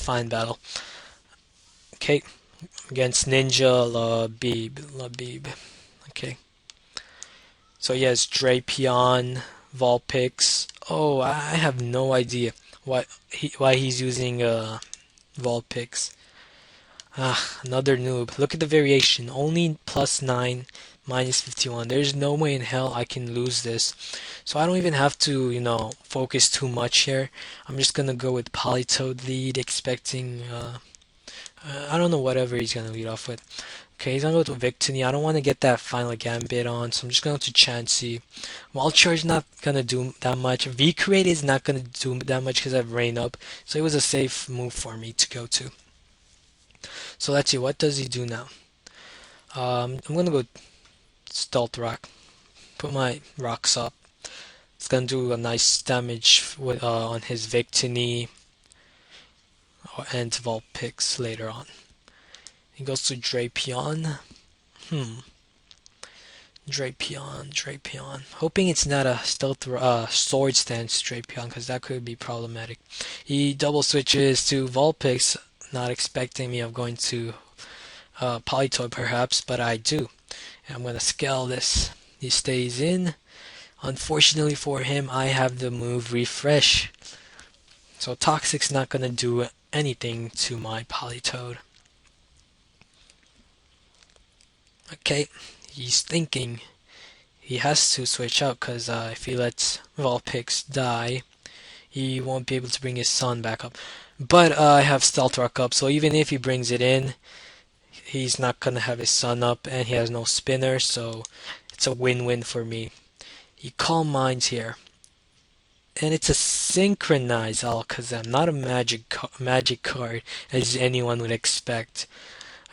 fine battle. Okay, against Ninja Labib. Okay, so he has Drapion, Vulpix. Oh, I have no idea why he's using Vulpix. Ah, another noob. Look at the variation. Only +9, -51. There's no way in hell I can lose this. So I don't even have to, focus too much here. I'm just gonna go with Politoed lead, expecting, I don't know, whatever he's gonna lead off with. Okay, he's gonna go to Victini. I don't want to get that final Gambit on, so I'm just going to Chansey. Wall Charge not gonna do that much. V-Create is not gonna do that much because I have Rain Up, so it was a safe move for me to go to. So let's see, what does he do now? I'm gonna go Stealth Rock. Put my rocks up. It's gonna do a nice damage with, on his Victini and Vulpix later on. He goes to Drapion. Drapion. Hoping it's not a Sword Stance Drapion, because that could be problematic. He double switches to Vulpix, not expecting me of going to Politoed perhaps, but I do. And I'm going to scale this. He stays in. Unfortunately for him, I have the move Refresh. So Toxic's not going to do anything to my Politoed. Okay, he's thinking he has to switch out because if he lets Vulpix die, he won't be able to bring his son back up. But I have Stealth Rock up, so even if he brings it in, he's not gonna have his son up, and he has no spinner, so it's a win-win for me. He Calm Minds here, and it's a Synchronized Alakazam, not a magic card as anyone would expect.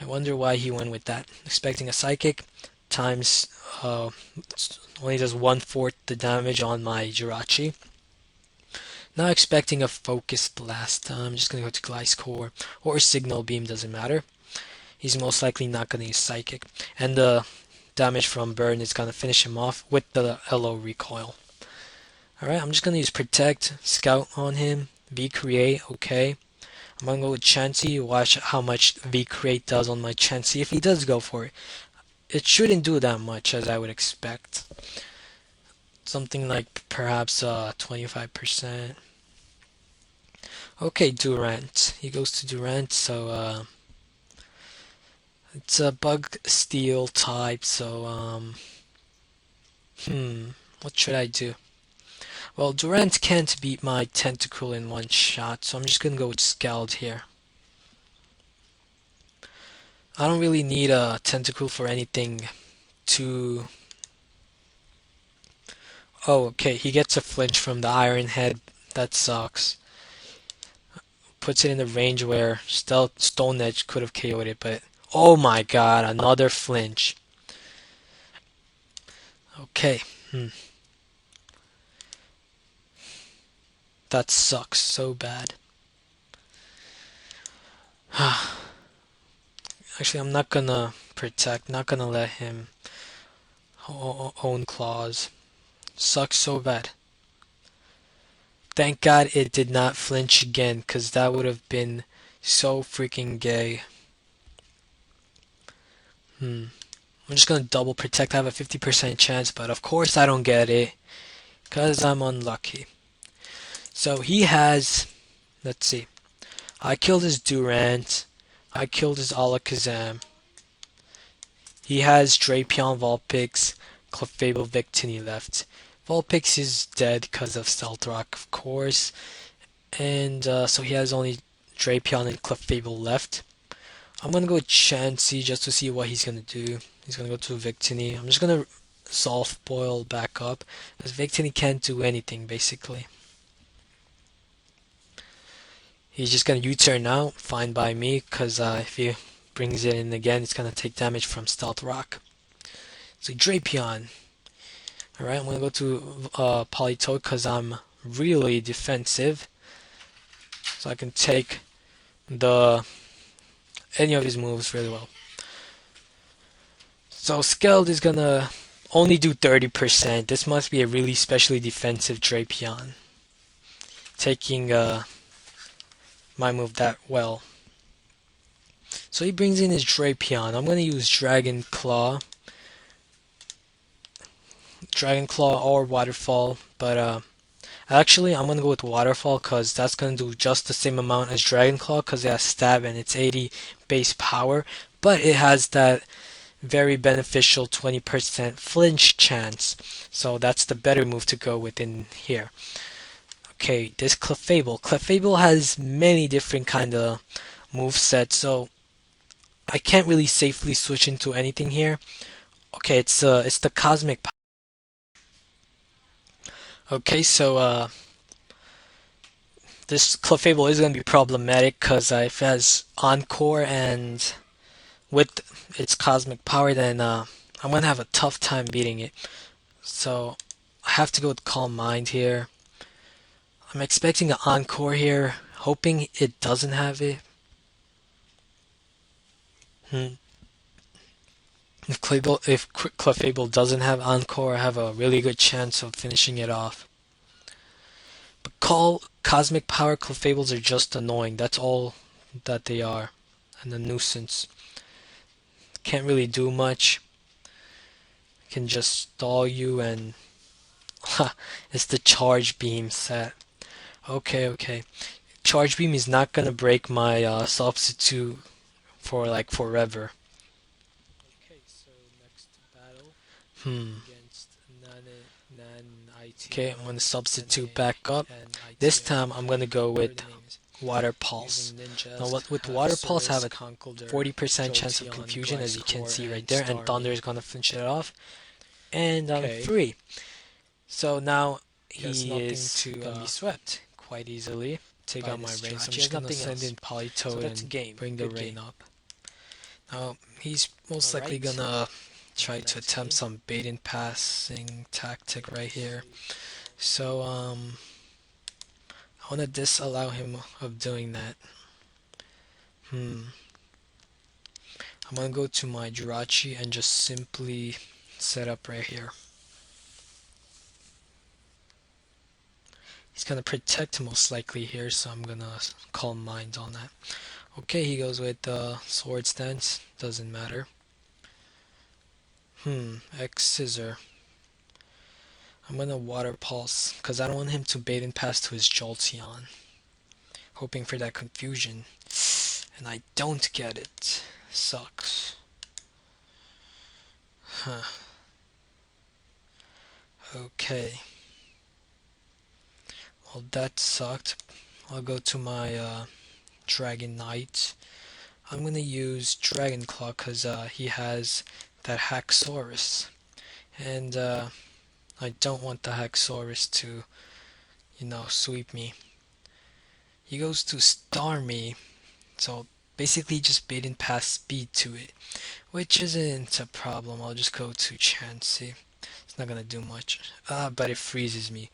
I wonder why he went with that. Expecting a Psychic times only does 1/4 the damage on my Jirachi. Now expecting a Focus Blast. I'm just gonna go to Gliscor or Signal Beam, doesn't matter. He's most likely not gonna use Psychic, and the damage from Burn is gonna finish him off with the LO Recoil. Alright, I'm just gonna use Protect, Scout on him, V-Create, okay. I'm gonna go with Chansey, watch how much V-Create does on my Chansey. If he does go for it, it shouldn't do that much as I would expect. Something like perhaps 25%. Okay, Durant. He goes to Durant, so it's a Bug Steel type, so what should I do? Well, Durant can't beat my Tentacle in one shot, so I'm just gonna go with Scald here. I don't really need a Tentacle for anything to... Oh, okay, he gets a flinch from the Iron Head. That sucks. Puts it in the range where Stone Edge could have KO'd it, but... Oh my god, another flinch. Okay, That sucks so bad. Actually, I'm not gonna protect, not gonna let him own claws. Sucks so bad. Thank God it did not flinch again, because that would have been so freaking gay. I'm just gonna double protect. I have a 50% chance, but of course I don't get it, because I'm unlucky. So he has, let's see, I killed his Durant, I killed his Alakazam. He has Drapion, Vulpix, Clefable, Victini left. Vulpix is dead because of Stealth Rock, of course. And so he has only Drapion and Clefable left. I'm going to go with Chansey just to see what he's going to do. He's going to go to Victini. I'm just going to Soft Boil back up, because Victini can't do anything, basically. He's just going to U-turn now, fine by me, because if he brings it in again, it's going to take damage from Stealth Rock. So Drapion. Alright, I'm going to go to Politoed because I'm really defensive. So I can take any of his moves really well. So Skeld is going to only do 30%. This must be a really specially defensive Drapion. Taking my move that well. So he brings in his Drapion. I'm gonna use Dragon Claw or Waterfall, but actually I'm gonna go with Waterfall because that's gonna do just the same amount as Dragon Claw because it has stab and it's 80 base power, but it has that very beneficial 20% flinch chance. So that's the better move to go with in here. Okay, this Clefable. Clefable has many different kind of move sets, so I can't really safely switch into anything here. Okay, it's the Cosmic. Okay, so this Clefable is gonna be problematic because if it has Encore and with its Cosmic power, then I'm gonna have a tough time beating it. So I have to go with Calm Mind here. I'm expecting an Encore here, hoping it doesn't have it. Hmm. If Clefable doesn't have Encore, I have a really good chance of finishing it off. But Cosmic Power Clefables are just annoying. That's all that they are. And a nuisance. Can't really do much. Can just stall you and it's the Charge Beam set. Okay. Charge Beam is not gonna break my substitute for like forever. Okay, so next battle against Okay, I'm gonna substitute back up. This time I'm gonna go with Water Pulse. Now with Water Pulse I have a 40% chance of confusion as you can see right there, and Thunder is gonna finish it off. And I'm free. So now he is gonna be swept quite easily. Take out my rain, so I'm just gonna send in Politoed and bring the rain up. Now he's most likely gonna try to attempt some bait and passing tactic right here. So I wanna disallow him of doing that. I'm gonna go to my Jirachi and just simply set up right here. He's gonna protect most likely here, so I'm gonna Calm Mind on that. Okay, he goes with Sword Stance, doesn't matter. X Scissor. I'm gonna Water Pulse, because I don't want him to bait and pass to his Jolteon. Hoping for that confusion. And I don't get it. Sucks. Okay. Well, that sucked. I'll go to my Dragon Knight. I'm gonna use Dragon Claw because he has that Haxorus. And I don't want the Haxorus to, sweep me. He goes to Star Me. So basically just bait and pass speed to it, which isn't a problem. I'll just go to Chansey. It's not gonna do much. But it freezes me.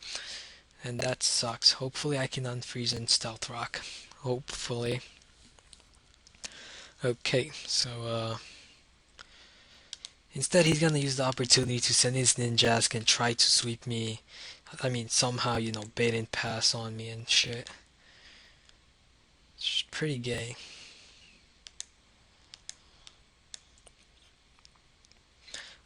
And that sucks. Hopefully I can unfreeze in Stealth Rock. Hopefully. Okay, so instead he's gonna use the opportunity to send his Ninjask and try to sweep me. I mean somehow, bait and pass on me and shit. It's pretty gay.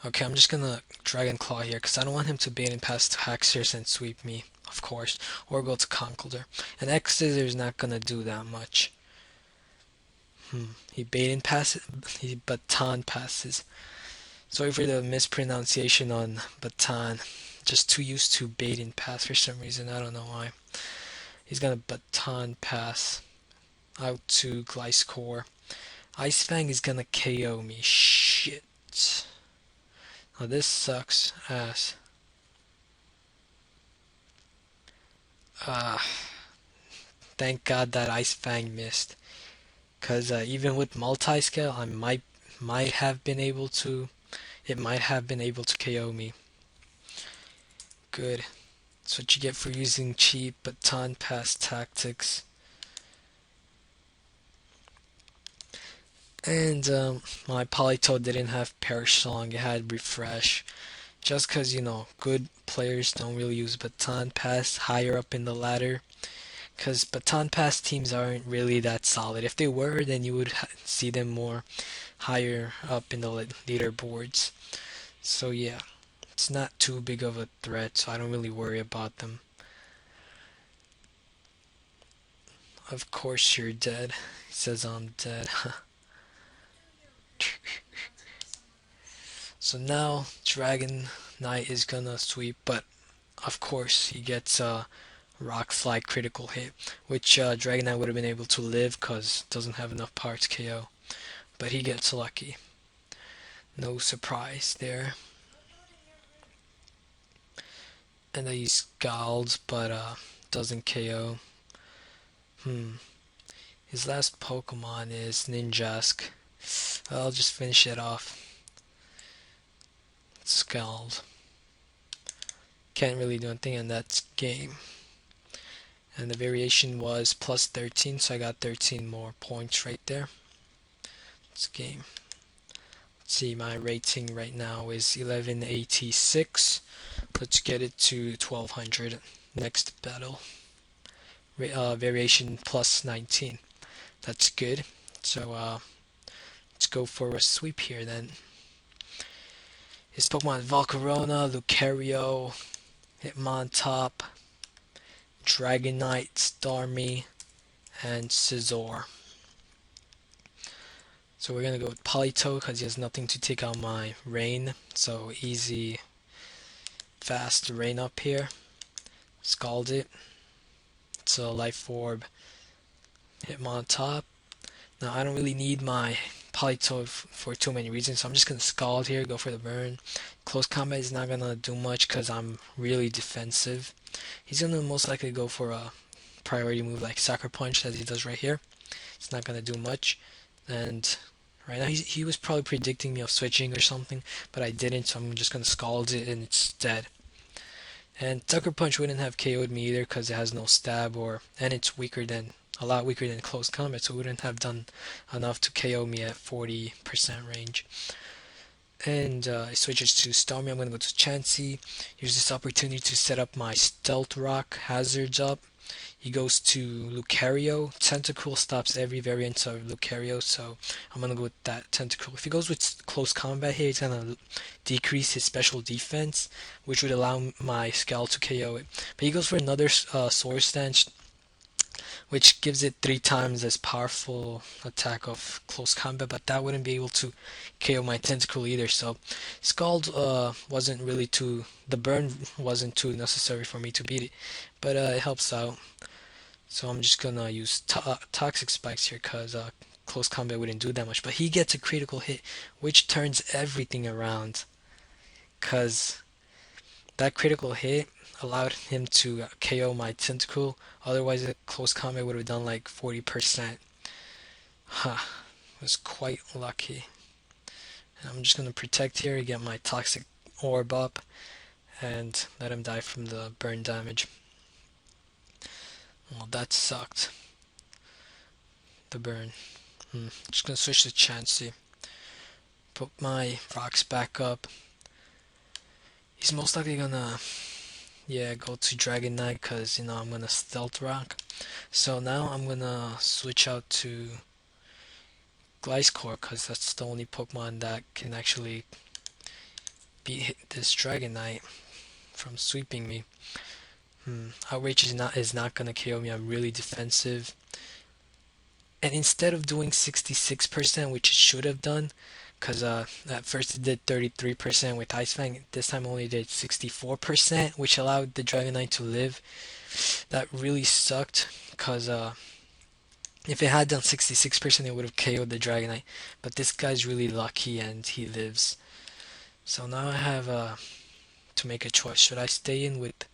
Okay, I'm just gonna Dragon Claw here because I don't want him to bait and pass to Haxorus and sweep me, of course, or go to Conkeldurr. And X Scissor is not gonna do that much. He bait and passes, he baton passes. Sorry for the mispronunciation on baton. Just too used to bait and pass for some reason. I don't know why. He's gonna baton pass out to Gliscor. Ice Fang is gonna KO me. Shit. Now this sucks ass. Thank God that Ice Fang missed. Cause even with multi-scale, I might have been able to. It might have been able to KO me. Good. That's what you get for using cheap baton pass tactics. And my Politoed didn't have Perish Song. It had Refresh. Just because, good players don't really use baton pass higher up in the ladder. Because baton pass teams aren't really that solid. If they were, then you would see them more higher up in the leaderboards. So yeah, it's not too big of a threat, so I don't really worry about them. Of course you're dead. He says I'm dead. So now Dragon Knight is gonna sweep, but of course he gets a rock slide critical hit, which Dragon Knight would have been able to live because doesn't have enough power to KO. But he gets lucky. No surprise there. And then he scalds, but doesn't KO. His last Pokemon is Ninjask. I'll just finish it off. Scald. Can't really do anything, and that's game. And the variation was plus 13, so I got 13 more points right there. It's game. Let's see, my rating right now is 1186. Let's get it to 1200. Next battle. Variation plus 19. That's good. So let's go for a sweep here then. His Pokemon Volcarona, Lucario, Hitmontop, Dragonite, Starmie, and Scizor. So we're gonna go with Politoed because he has nothing to take out my rain. So easy, fast rain up here. Scald it. It's a Life Orb. Hitmontop. Now I don't really need my Politoed for too many reasons, so I'm just gonna Scald here, go for the burn. Close combat is not gonna do much because I'm really defensive. He's gonna most likely go for a priority move like Sucker Punch as he does right here. It's not gonna do much, and right now he was probably predicting me of switching or something, but I didn't, so I'm just gonna Scald it and it's dead. And Sucker Punch wouldn't have KO'd me either because it has no stab, and it's a lot weaker than close combat, so it wouldn't have done enough to KO me at 40% range. And it switches to Starmie. I'm going to go to Chansey. Use this opportunity to set up my Stealth Rock hazards up. He goes to Lucario. Tentacle stops every variant of Lucario, so I'm going to go with that Tentacle. If he goes with close combat here, he's going to decrease his special defense, which would allow my Scowl to KO it. But he goes for another Swords Dance, which gives it 3 times as powerful attack of close combat, but that wouldn't be able to KO my Tentacle either, so Scald wasn't really the burn wasn't too necessary for me to beat it, but it helps out. So I'm just gonna use Toxic Spikes here because close combat wouldn't do that much, but he gets a critical hit, which turns everything around, because that critical hit allowed him to KO my Tentacle. Otherwise, a close combat would have done like 40%. Huh. Was quite lucky. And I'm just going to protect here, get my Toxic Orb up, and let him die from the burn damage. Well, that sucked. The burn. Just going to switch to Chansey. Put my rocks back up. He's most likely gonna go to Dragon Knight because I'm gonna Stealth Rock. So now I'm gonna switch out to Gliscor because that's the only Pokemon that can actually beat this Dragon Knight from sweeping me. Outrage is not gonna KO me. I'm really defensive. And instead of doing 66%, which it should have done, because at first it did 33% with Ice Fang, this time only did 64%, which allowed the Dragonite to live. That really sucked, because if it had done 66%, it would have KO'd the Dragonite. But this guy's really lucky and he lives. So now I have to make a choice. Should I stay in with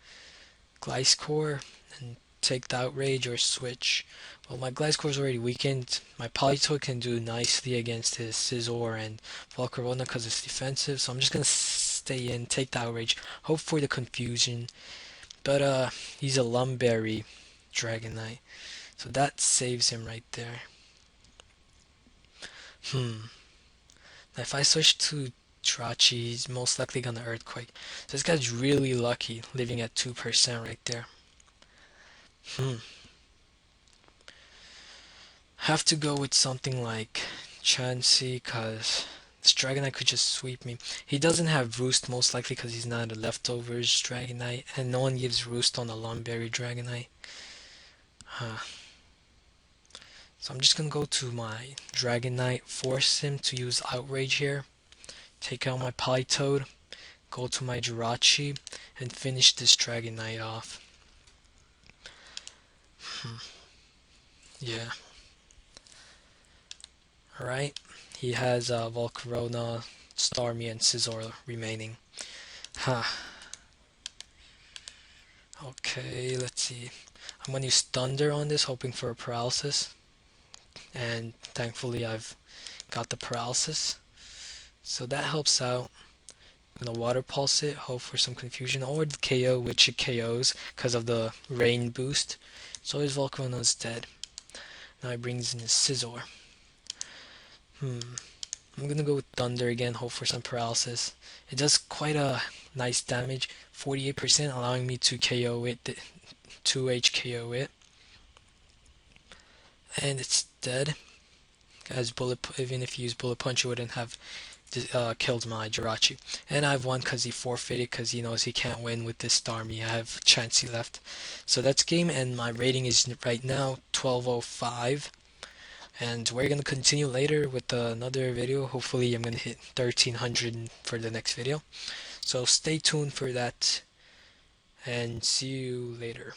Gliscor and take the Outrage or switch? Well, my Gliscor is already weakened. My Politoed can do nicely against his Scizor and Volcarona because it's defensive. So I'm just going to stay in, take the Outrage, hope for the confusion. But he's a Lumberry Dragonite. So that saves him right there. Now if I switch to Jirachi, he's most likely going to Earthquake. So this guy's really lucky, living at 2% right there. Have to go with something like Chansey, cause this Dragonite could just sweep me. He doesn't have Roost most likely because he's not a leftovers Dragonite, and no one gives Roost on a Lumberry Dragonite. Huh. So I'm just gonna go to my Dragonite, force him to use Outrage here, take out my Politoed, go to my Jirachi, and finish this Dragonite off. Yeah. Alright. He has Volcarona, Starmie, and Scizor remaining. Huh. Okay, let's see. I'm gonna use Thunder on this, hoping for a paralysis. And thankfully I've got the paralysis. So that helps out. I'm gonna Water Pulse it, hope for some confusion, or the KO, which it KOs because of the rain boost. So his Volcarona's dead. Now he brings in his Scizor. I'm gonna go with Thunder again, hope for some paralysis. It does quite a nice damage, 48%, allowing me to KO it, 2H KO it. And it's dead. As even if you use Bullet Punch, it wouldn't have killed my Jirachi. And I've won because he forfeited because he knows he can't win with this Starmie. I have Chansey left. So that's game, and my rating is right now 1205. And we're going to continue later with another video. Hopefully I'm going to hit 1300 for the next video. So stay tuned for that, and see you later.